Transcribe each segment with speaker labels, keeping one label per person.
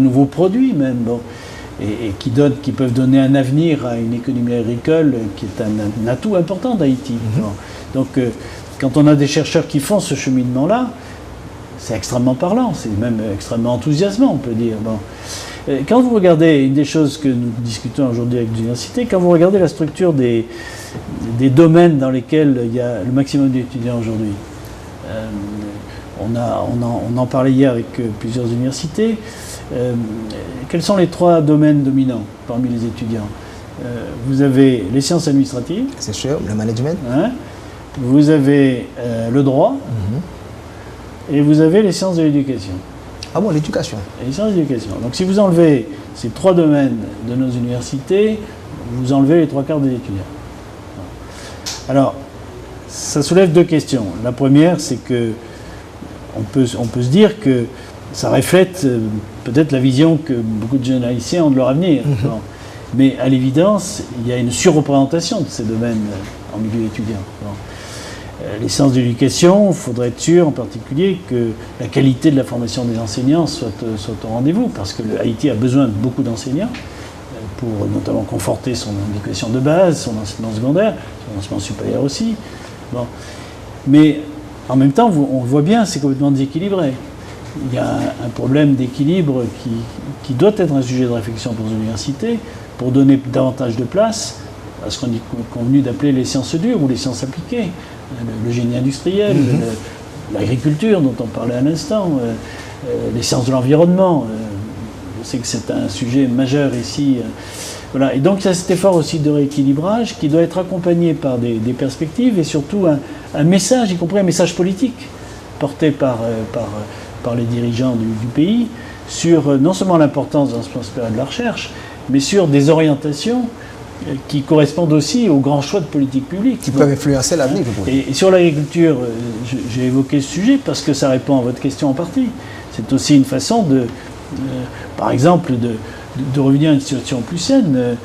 Speaker 1: nouveaux produits même, bon, et qui peuvent donner un avenir à une économie agricole qui est un atout important d'Haïti. Bon. Donc quand on a des chercheurs qui font ce cheminement-là, c'est extrêmement parlant, c'est même extrêmement enthousiasmant, on peut dire. Bon. Quand vous regardez, une des choses que nous discutons aujourd'hui avec l'université, quand vous regardez la structure des domaines dans lesquels il y a le maximum d'étudiants aujourd'hui, on en parlait hier avec plusieurs universités, quels sont les 3 domaines dominants parmi les étudiants? Vous avez les sciences administratives.
Speaker 2: C'est sûr, le management.
Speaker 1: Hein, vous avez le droit. Et vous avez les sciences de l'éducation.
Speaker 2: Ah bon, l'éducation.
Speaker 1: Et les sciences de l'éducation. Donc si vous enlevez ces 3 domaines de nos universités, vous enlevez les 3/4 des étudiants. Alors, ça soulève 2 questions. La première, c'est que on peut se dire que ça reflète peut-être la vision que beaucoup de jeunes haïtiens ont de leur avenir. Bon. Mais à l'évidence, il y a une surreprésentation de ces domaines en milieu étudiant. Bon. Les sciences de l'éducation, il faudrait être sûr en particulier que la qualité de la formation des enseignants soit au rendez-vous, parce que Haïti a besoin de beaucoup d'enseignants pour notamment conforter son éducation de base, son enseignement secondaire, son enseignement supérieur aussi. Bon. Mais en même temps, on voit bien, c'est complètement déséquilibré. Il y a un problème d'équilibre qui doit être un sujet de réflexion pour les universités, pour donner davantage de place à ce qu'on est convenu d'appeler les sciences dures ou les sciences appliquées. Le génie industriel, l'agriculture dont on parlait à l'instant, les sciences de l'environnement. Je sais que c'est un sujet majeur ici. Voilà. Et donc il y a cet effort aussi de rééquilibrage qui doit être accompagné par des perspectives et surtout un message, y compris un message politique, porté par les dirigeants du pays, sur non seulement l'importance de l'enseignement supérieur de la recherche, mais sur des orientations qui correspondent aussi aux grands choix de politique publique.
Speaker 2: Qui peuvent influencer l'avenir.
Speaker 1: Et sur l'agriculture, j'ai évoqué ce sujet parce que ça répond à votre question en partie. C'est aussi une façon par exemple, de revenir à une situation plus saine.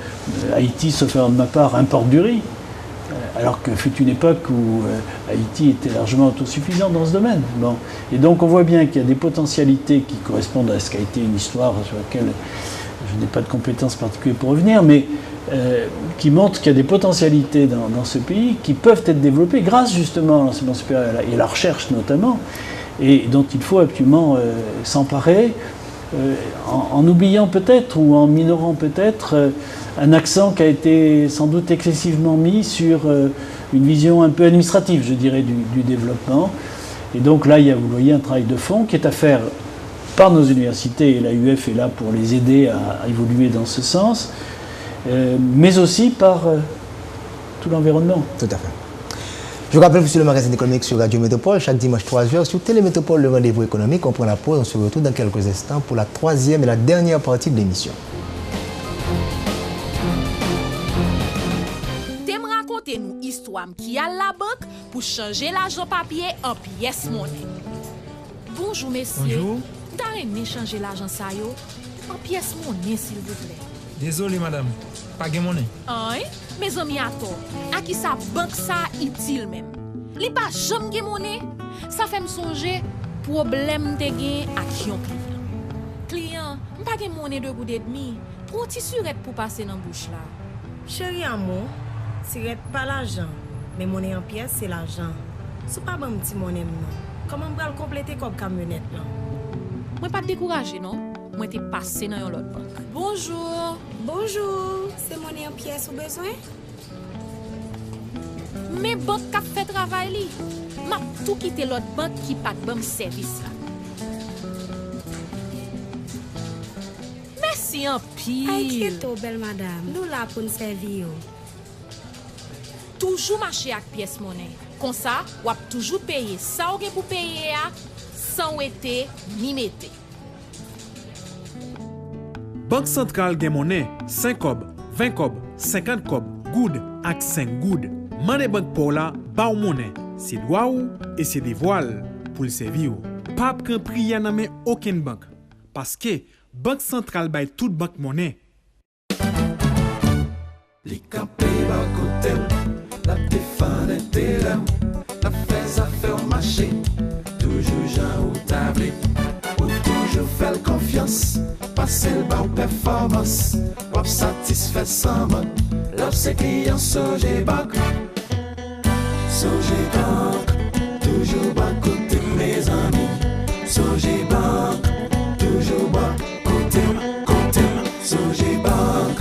Speaker 1: Haïti, sauf erreur de ma part, importe du riz, alors que fut une époque où Haïti était largement autosuffisant dans ce domaine. Bon. Et donc on voit bien qu'il y a des potentialités qui correspondent à ce qu'a été une histoire sur laquelle je n'ai pas de compétences particulières pour revenir, mais qui montrent qu'il y a des potentialités dans ce pays qui peuvent être développées grâce justement à l'enseignement supérieur et à la recherche notamment, et dont il faut absolument s'emparer, en oubliant peut-être ou en minorant peut-être un accent qui a été sans doute excessivement mis sur une vision un peu administrative, je dirais, du développement. Et donc là, il y a, vous voyez, un travail de fond qui est à faire par nos universités, et l'AUF est là pour les aider à évoluer dans ce sens, mais aussi par tout l'environnement.
Speaker 2: Tout à fait. Je vous rappelle que sur le magazine économique sur Radio Métropole, chaque dimanche 3h, sur Télémétropole, le rendez-vous économique, on prend la pause, on se retrouve dans quelques instants pour la 3e et la dernière partie de l'émission.
Speaker 3: T'aimes raconter nous histoire qui a la banque pour changer l'argent papier en pièce monnaie. Bonjour messieurs.
Speaker 4: Bonjour.
Speaker 3: T'as aimé changer l'argent ça yo en pièce monnaie s'il vous plaît.
Speaker 4: Désolé madame, pas de monnaie.
Speaker 3: Hein? Mes amis attends, à qui sa banque ça utile même. Li pas jamais gen monnaie, ça fait me songer problème te gen ak yon client. Client, m'pa gen monnaie de goud et demi, pour ti surette pour passer dans bouche là.
Speaker 5: Chéri amour, c'est pas l'argent, mais monnaie en pièces c'est l'argent. C'est pas bon petit monnaie non. Comment m'pral compléter comme camionnette là?
Speaker 3: Moi pas décourager non. Moi t'ai passé dans yon l'autre banque. Bonjour.
Speaker 5: Bonjour, c'est monnaie en pièces ou besoin?
Speaker 3: Mais banque qui fait travail li. M'a tout quitté l'autre banque qui pas de bon service là. Merci en pile.
Speaker 5: Inquiète-toi belle madame, nous là pour nous servir.
Speaker 3: Toujours marcher avec pièce monnaie. Comme ça, ou toujours payer ça ou pour payer sans été ni mette.
Speaker 6: Banque centrale gen monnaie 5 kob, 20 kob, 50 kob, goud ak 5 goud. Mande banque pour la ba ou monnaie. C'est droit ou et c'est des voiles pour le servir. Pas pran priya nan men aucune banque parce que banque centrale bay toute banque monnaie.
Speaker 7: Li campé ba côté, la défense intérêt, la fait affaire marché, toujours Jean ou tablé, ou toujours toujours faire confiance. Passer le bar performance. Wap satisfait sans man. Love ses clients Sogé Bank. Sogé Bank, toujours bas côté mes amis. Sogé Bank, toujours bas côté, côté. Sogé Bank,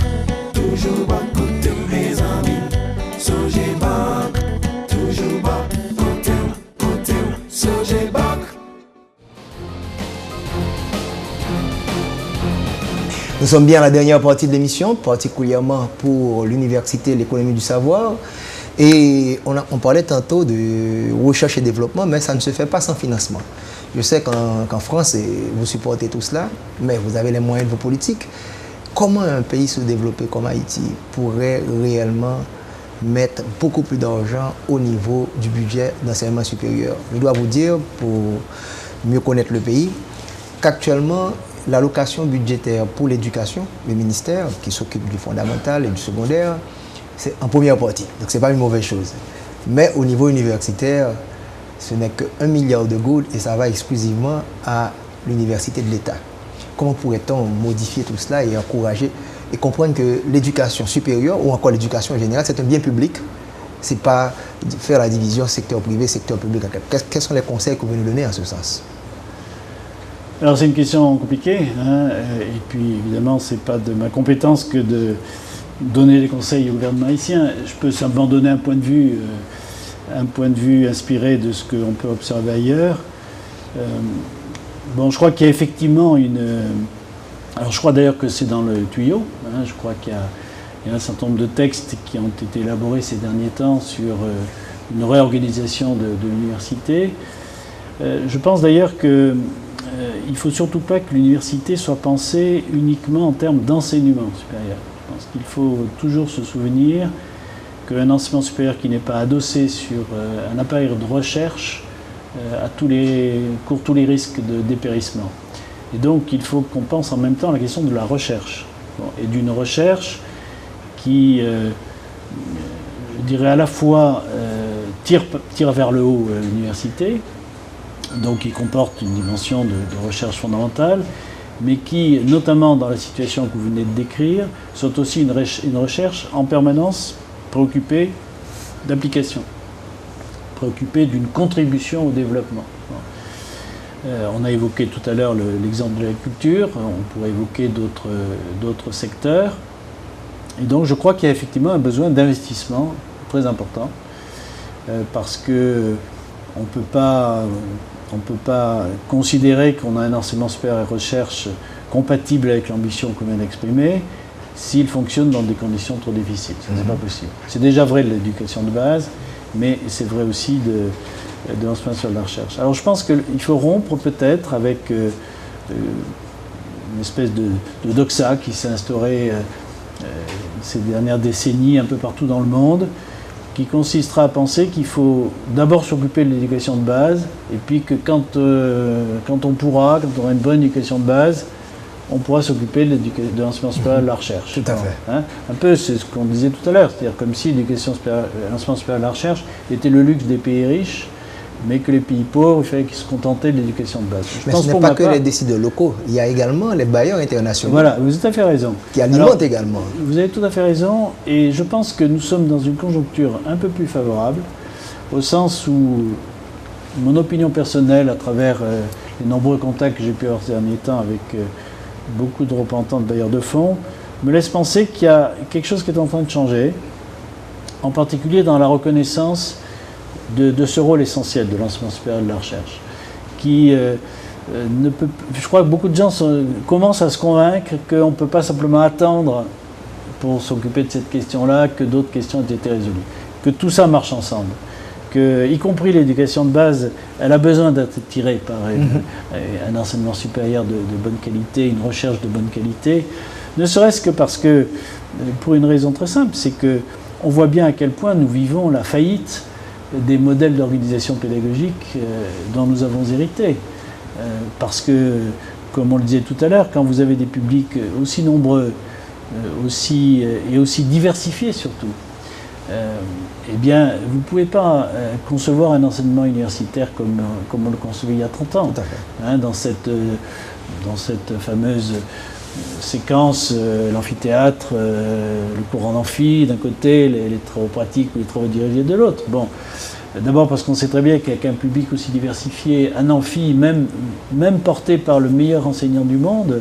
Speaker 7: toujours bas côté mes amis. Sogé Bank, toujours bas côté, côté. Sogé Bank.
Speaker 2: Nous sommes bien à la dernière partie de l'émission, particulièrement pour l'université, l'économie du savoir. Et on parlait tantôt de recherche et développement, mais ça ne se fait pas sans financement. Je sais qu'en France, vous supportez tout cela, mais vous avez les moyens de vos politiques. Comment un pays sous-développé comme Haïti pourrait réellement mettre beaucoup plus d'argent au niveau du budget d'enseignement supérieur? Je dois vous dire, pour mieux connaître le pays, qu'actuellement, l'allocation budgétaire pour l'éducation, le ministère qui s'occupe du fondamental et du secondaire, c'est en première partie. Donc ce n'est pas une mauvaise chose. Mais au niveau universitaire, ce n'est que 1 milliard de gouttes et ça va exclusivement à l'université de l'État. Comment pourrait-on modifier tout cela et encourager et comprendre que l'éducation supérieure ou encore l'éducation générale, c'est un bien public. Ce n'est pas faire la division secteur privé, secteur public. Quels sont les conseils que vous nous donnez en ce sens?
Speaker 1: Alors c'est une question compliquée, hein, et puis évidemment c'est pas de ma compétence que de donner des conseils au gouvernement haïtien. Je peux simplement donner un point de vue inspiré de ce qu'on peut observer ailleurs. Bon, je crois qu'il y a effectivement alors je crois d'ailleurs que c'est dans le tuyau, hein, je crois qu'il y a un certain nombre de textes qui ont été élaborés ces derniers temps sur une réorganisation de l'université. Je pense d'ailleurs que il ne faut surtout pas que l'université soit pensée uniquement en termes d'enseignement supérieur. Je pense qu'il faut toujours se souvenir qu'un enseignement supérieur qui n'est pas adossé sur un appareil de recherche court tous les risques de dépérissement. Et donc il faut qu'on pense en même temps à la question de la recherche. Bon, et d'une recherche qui, je dirais à la fois, tire vers le haut l'université, donc qui comporte une dimension de recherche fondamentale, mais qui, notamment dans la situation que vous venez de décrire, sont aussi une recherche en permanence préoccupée d'application, préoccupée d'une contribution au développement. On a évoqué tout à l'heure l'exemple de l'agriculture, on pourrait évoquer d'autres secteurs, et donc je crois qu'il y a effectivement un besoin d'investissement très important, parce que on ne peut pas considérer qu'on a un enseignement supérieur et recherche compatible avec l'ambition qu'on vient d'exprimer s'il fonctionne dans des conditions trop difficiles. Ça, c'est pas possible. C'est déjà vrai de l'éducation de base, mais c'est vrai aussi de l'enseignement sur la recherche. Alors je pense qu'il faut rompre peut-être avec une espèce de doxa qui s'est instaurée ces dernières décennies un peu partout dans le monde, qui consistera à penser qu'il faut d'abord s'occuper de l'éducation de base, et puis que quand on aura une bonne éducation de base, on pourra s'occuper de l'enseignement supérieur de la recherche.
Speaker 2: Tout à fait.
Speaker 1: Hein, un peu, c'est ce qu'on disait tout à l'heure, c'est-à-dire comme si l'enseignement supérieur de la recherche était le luxe des pays riches, mais que les pays pauvres, il fallait qu'ils se contentaient de l'éducation de base.
Speaker 2: Mais ce n'est pas que les décideurs locaux, il y a également les bailleurs internationaux.
Speaker 1: Voilà, vous avez tout à fait raison.
Speaker 2: Qui alimentent également.
Speaker 1: Vous avez tout à fait raison, et je pense que nous sommes dans une conjoncture un peu plus favorable, au sens où mon opinion personnelle, à travers les nombreux contacts que j'ai pu avoir ces derniers temps avec beaucoup de représentants de bailleurs de fonds, me laisse penser qu'il y a quelque chose qui est en train de changer, en particulier dans la reconnaissance de ce rôle essentiel de l'enseignement supérieur de la recherche, qui je crois que beaucoup de gens commencent à se convaincre qu'on ne peut pas simplement attendre pour s'occuper de cette question-là que d'autres questions aient été résolues, que tout ça marche ensemble, que, y compris l'éducation de base, elle a besoin d'être tirée par un enseignement supérieur de bonne qualité, une recherche de bonne qualité, ne serait-ce que parce que, pour une raison très simple, c'est qu'on voit bien à quel point nous vivons la faillite des modèles d'organisation pédagogique dont nous avons hérité. Parce que, comme on le disait tout à l'heure, quand vous avez des publics aussi nombreux et aussi diversifiés surtout, eh bien, vous ne pouvez pas concevoir un enseignement universitaire comme on le concevait il y a 30 ans.
Speaker 2: Tout à fait.
Speaker 1: Hein, dans cette fameuse séquence, l'amphithéâtre, le cours en amphi d'un côté, les travaux pratiques ou les travaux dirigés de l'autre. Bon, d'abord parce qu'on sait très bien qu'avec un public aussi diversifié, un amphi, même porté par le meilleur enseignant du monde,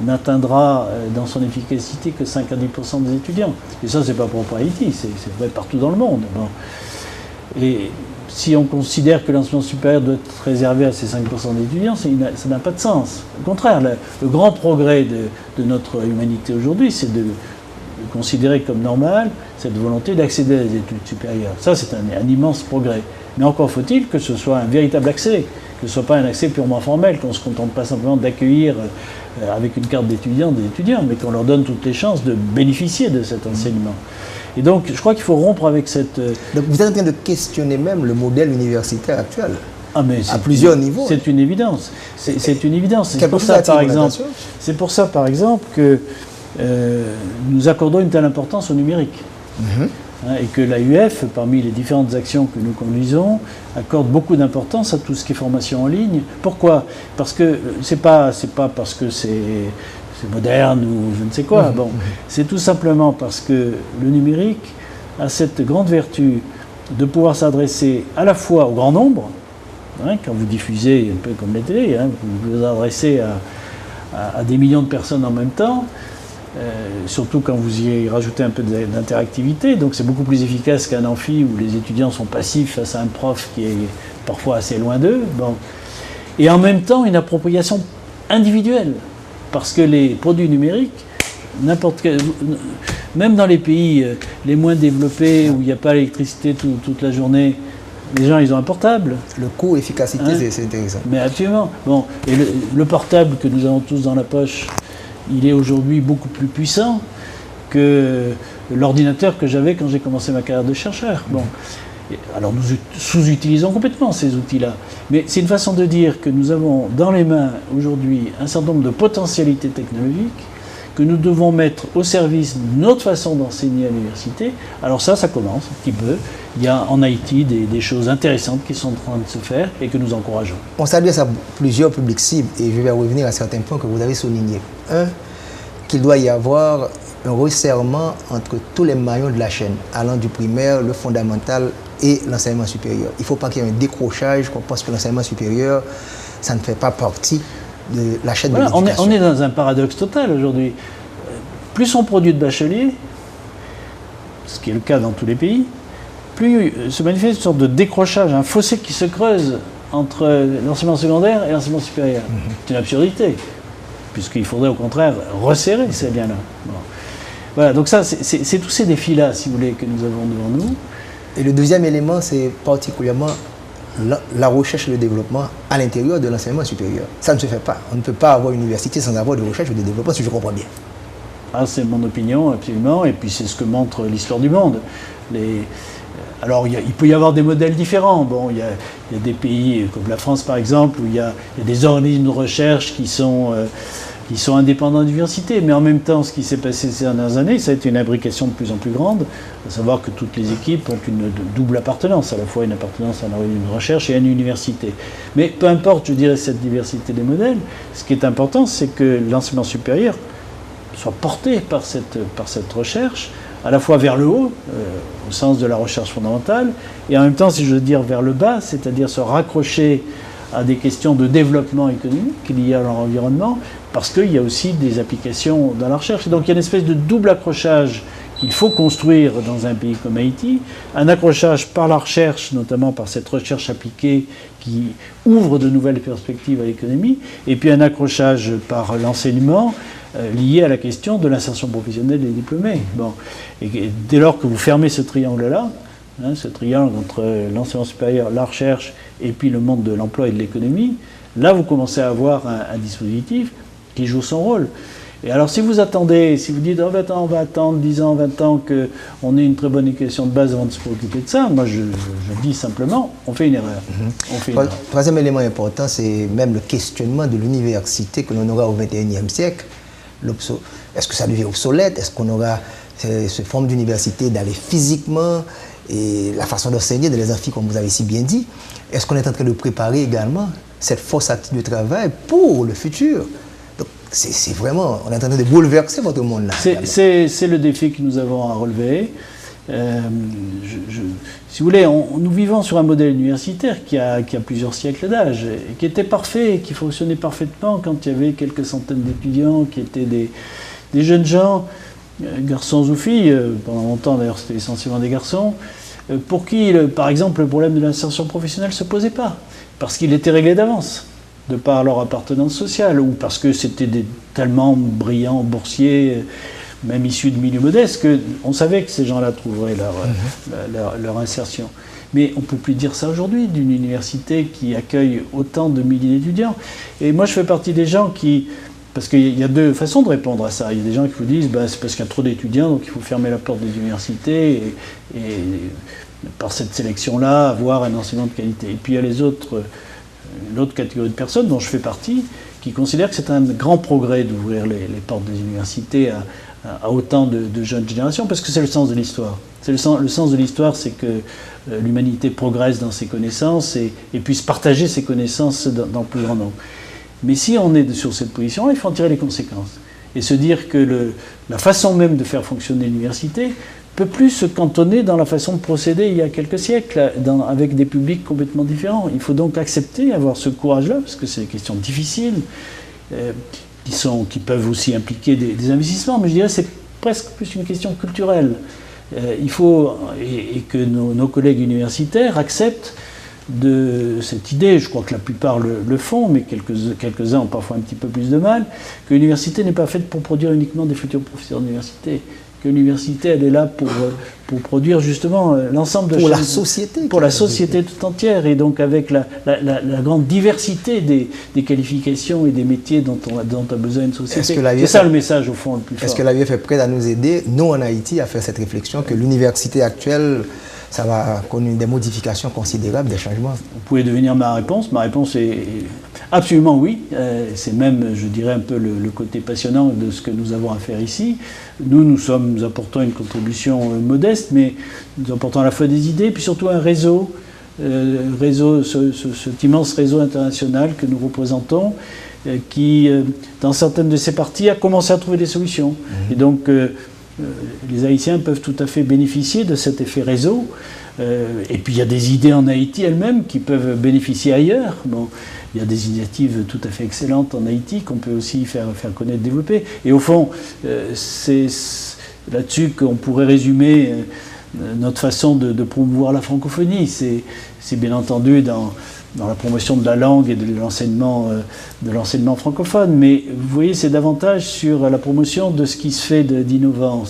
Speaker 1: n'atteindra dans son efficacité que 5 à 10% des étudiants. Et ça, c'est pas propre à Haïti, c'est vrai partout dans le monde. Bon. Et si on considère que l'enseignement supérieur doit être réservé à ces 5% d'étudiants, ça n'a pas de sens. Au contraire, le grand progrès de notre humanité aujourd'hui, c'est de considérer comme normal cette volonté d'accéder à des études supérieures. Ça, c'est un immense progrès. Mais encore faut-il que ce soit un véritable accès, que ce ne soit pas un accès purement formel, qu'on ne se contente pas simplement d'accueillir avec une carte d'étudiant des étudiants, mais qu'on leur donne toutes les chances de bénéficier de cet enseignement. Et donc, je crois qu'il faut rompre avec cette...
Speaker 2: Donc, vous êtes en train de questionner même le modèle universitaire actuel, à plusieurs niveaux.
Speaker 1: C'est une évidence. C'est une évidence.
Speaker 2: C'est pour ça,
Speaker 1: par exemple, que nous accordons une telle importance au numérique. Et que l'AUF, parmi les différentes actions que nous conduisons, accorde beaucoup d'importance à tout ce qui est formation en ligne. Pourquoi ? Parce que c'est pas parce que c'est moderne ou je ne sais quoi. Bon, c'est tout simplement parce que le numérique a cette grande vertu de pouvoir s'adresser à la fois au grand nombre, quand vous diffusez un peu comme la télé, vous vous adressez à des millions de personnes en même temps. Surtout quand vous y rajoutez un peu d'interactivité, donc c'est beaucoup plus efficace qu'un amphi où les étudiants sont passifs face à un prof qui est parfois assez loin d'eux. Bon. Et en même temps, une appropriation individuelle, parce que les produits numériques, même dans les pays les moins développés où il n'y a pas l'électricité toute la journée, les gens ils ont un portable.
Speaker 2: Le coût, efficacité, c'est intéressant.
Speaker 1: Mais absolument. Bon. Et le portable que nous avons tous dans la poche, il est aujourd'hui beaucoup plus puissant que l'ordinateur que j'avais quand j'ai commencé ma carrière de chercheur. Bon. Alors nous sous-utilisons complètement ces outils-là. Mais c'est une façon de dire que nous avons dans les mains aujourd'hui un certain nombre de potentialités technologiques que nous devons mettre au service de notre façon d'enseigner à l'université. Alors ça commence un petit peu. Il y a en Haïti des choses intéressantes qui sont en train de se faire et que nous encourageons.
Speaker 2: On s'adresse à plusieurs publics cibles et je vais revenir à certains points que vous avez soulignés. Un, qu'il doit y avoir un resserrement entre tous les maillons de la chaîne, allant du primaire, le fondamental et l'enseignement supérieur. Il ne faut pas qu'il y ait un décrochage, qu'on pense que l'enseignement supérieur, ça ne fait pas partie de la chaîne de l'éducation.
Speaker 1: On est dans un paradoxe total aujourd'hui. Plus on produit de bacheliers, ce qui est le cas dans tous les pays, plus se manifeste une sorte de décrochage, un fossé qui se creuse entre l'enseignement secondaire et l'enseignement supérieur. C'est une absurdité, puisqu'il faudrait au contraire resserrer ces liens-là. Bon. Voilà, donc ça, c'est tous ces défis-là, si vous voulez, que nous avons devant nous.
Speaker 2: Et le deuxième élément, c'est particulièrement la recherche et le développement à l'intérieur de l'enseignement supérieur. Ça ne se fait pas. On ne peut pas avoir une université sans avoir de recherche et de développement, si je comprends bien.
Speaker 1: Ah, c'est mon opinion, absolument, et puis c'est ce que montre l'histoire du monde. Alors, il peut y avoir des modèles différents. Bon, il y a des pays comme la France, par exemple, où il y a des organismes de recherche qui sont indépendants d'université. Mais en même temps, ce qui s'est passé ces dernières années, ça a été une imbrication de plus en plus grande, à savoir que toutes les équipes ont une double appartenance, à la fois une appartenance à un organisme de recherche et à une université. Mais peu importe, je dirais, cette diversité des modèles, ce qui est important, c'est que l'enseignement supérieur soit porté par cette recherche, à la fois vers le haut, au sens de la recherche fondamentale, et en même temps, si je veux dire, vers le bas, c'est-à-dire se raccrocher à des questions de développement économique liées à leur environnement, parce qu'il y a aussi des applications dans la recherche. Et donc il y a une espèce de double accrochage qu'il faut construire dans un pays comme Haïti, un accrochage par la recherche, notamment par cette recherche appliquée qui ouvre de nouvelles perspectives à l'économie, et puis un accrochage par l'enseignement lié à la question de l'insertion professionnelle des diplômés. Bon. Et dès lors que vous fermez ce triangle-là, ce triangle entre l'enseignement supérieur, la recherche et puis le monde de l'emploi et de l'économie, là vous commencez à avoir un dispositif qui joue son rôle. Et alors si vous attendez, si vous dites on va attendre 10 ans, 20 ans qu'on ait une très bonne éducation de base avant de se préoccuper de ça, moi je dis simplement, on fait une erreur.
Speaker 2: Troisième élément important, c'est même le questionnement de l'université que l'on aura au XXIe siècle. Est-ce que ça devient obsolète? Est-ce qu'on aura cette forme d'université d'aller physiquement et la façon d'enseigner dans les amphis, comme vous avez si bien dit? Est-ce qu'on est en train de préparer également cette force de travail pour le futur. Donc, c'est vraiment, on est en train de bouleverser votre monde là.
Speaker 1: C'est le défi que nous avons à relever. Si vous voulez, nous vivons sur un modèle universitaire qui a plusieurs siècles d'âge, et qui était parfait, et qui fonctionnait parfaitement quand il y avait quelques centaines d'étudiants qui étaient des jeunes gens, garçons ou filles, pendant longtemps d'ailleurs c'était essentiellement des garçons, pour qui, par exemple, le problème de l'insertion professionnelle ne se posait pas, parce qu'il était réglé d'avance, de par leur appartenance sociale, ou parce que c'était tellement brillants boursiers, même issus de milieux modestes, qu'on savait que ces gens-là trouveraient leur insertion. Mais on ne peut plus dire ça aujourd'hui d'une université qui accueille autant de milliers d'étudiants. Et moi, je fais partie des gens qui... Parce qu'il y a deux façons de répondre à ça. Il y a des gens qui vous disent c'est parce qu'il y a trop d'étudiants, donc il faut fermer la porte des universités et par cette sélection-là, avoir un enseignement de qualité. Et puis il y a l'autre catégorie de personnes dont je fais partie, qui considèrent que c'est un grand progrès d'ouvrir les portes des universités à autant de jeunes générations, parce que c'est le sens de l'histoire. Le sens de l'histoire, c'est que l'humanité progresse dans ses connaissances et puisse partager ses connaissances dans le plus grand nombre. Mais si on est sur cette position, il faut en tirer les conséquences. Et se dire que la façon même de faire fonctionner l'université ne peut plus se cantonner dans la façon de procéder il y a quelques siècles, avec des publics complètement différents. Il faut donc accepter, avoir ce courage-là, parce que c'est des questions difficiles, qui peuvent aussi impliquer des investissements, mais je dirais que c'est presque plus une question culturelle. Il faut, et que nos collègues universitaires acceptent de cette idée, je crois que la plupart le font, mais quelques-uns ont parfois un petit peu plus de mal, que l'université n'est pas faite pour produire uniquement des futurs professeurs d'université, que l'université, elle est là pour produire justement l'ensemble de...
Speaker 2: Pour la société.
Speaker 1: Pour la société tout entière, et donc avec la grande diversité des qualifications et des métiers dont a besoin une société. C'est ça le message au fond le plus fort.
Speaker 2: Est-ce que l'AUF est prête à nous aider, nous en Haïti, à faire cette réflexion que l'université actuelle, ça va connaître des modifications considérables, des changements?
Speaker 1: Vous pouvez devenir ma réponse. Ma réponse est absolument oui. C'est même, je dirais, un peu le côté passionnant de ce que nous avons à faire ici. Nous apportons une contribution modeste, mais nous apportons à la fois des idées, puis surtout un réseau, cet immense réseau international que nous représentons, qui, dans certaines de ses parties, a commencé à trouver des solutions. Et donc, les Haïtiens peuvent tout à fait bénéficier de cet effet réseau. Et puis il y a des idées en Haïti elles-mêmes qui peuvent bénéficier ailleurs. Bon, il y a des initiatives tout à fait excellentes en Haïti qu'on peut aussi faire connaître, développer. Et au fond, c'est là-dessus qu'on pourrait résumer notre façon de promouvoir la francophonie. C'est bien entendu dans la promotion de la langue et de l'enseignement francophone, mais vous voyez, c'est davantage sur la promotion de ce qui se fait d'innovant,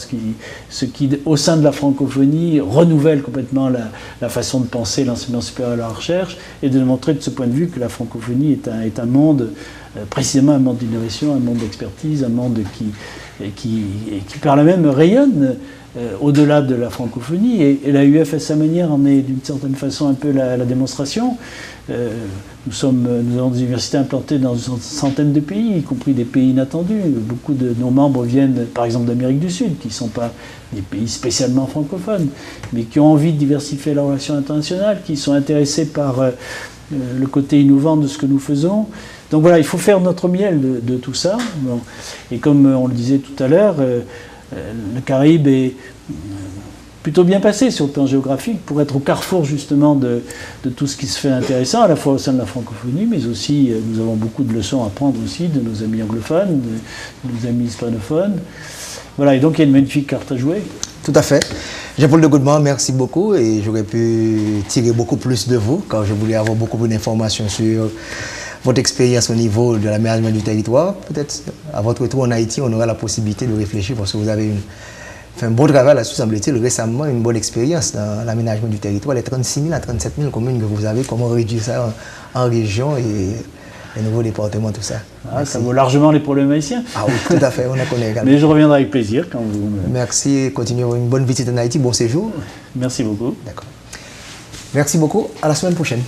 Speaker 1: ce qui, au sein de la francophonie, renouvelle complètement la façon de penser l'enseignement supérieur et la recherche, et de montrer de ce point de vue que la francophonie est un monde, précisément un monde d'innovation, un monde d'expertise, un monde qui par là même rayonne au-delà de la francophonie, et l'AUF à sa manière en est d'une certaine façon un peu la démonstration. Nous avons des universités implantées dans une centaine de pays, y compris des pays inattendus. Beaucoup de nos membres viennent par exemple d'Amérique du Sud, qui ne sont pas des pays spécialement francophones, mais qui ont envie de diversifier leurs relations internationales, qui sont intéressés par le côté innovant de ce que nous faisons. Donc voilà, il faut faire notre miel de tout ça. Bon. Et comme on le disait tout à l'heure, le Caraïbe est plutôt bien passé sur le plan géographique pour être au carrefour justement de tout ce qui se fait intéressant, à la fois au sein de la francophonie, mais aussi nous avons beaucoup de leçons à prendre aussi de nos amis anglophones, de nos amis hispanophones. Voilà, et donc il y a une magnifique carte à jouer.
Speaker 2: Tout à fait. Jean-Paul de Godman, merci beaucoup, et j'aurais pu tirer beaucoup plus de vous, car je voulais avoir beaucoup plus d'informations sur votre expérience au niveau de l'aménagement du territoire. Peut-être à votre retour en Haïti, on aura la possibilité de réfléchir, parce que vous avez fait un bon travail là-dessus, semble-t-il, récemment, une bonne expérience dans l'aménagement du territoire, les 36 000 à 37 000 communes que vous avez, comment réduire ça en région et les nouveaux départements, tout ça.
Speaker 1: Ah, ça vaut largement les problèmes haïtiens.
Speaker 2: Ah oui, tout à fait, on en connaît également.
Speaker 1: Mais je reviendrai avec plaisir quand vous...
Speaker 2: Merci, continuez une bonne visite en Haïti, bon séjour.
Speaker 1: Merci beaucoup.
Speaker 2: D'accord. Merci beaucoup, à la semaine prochaine.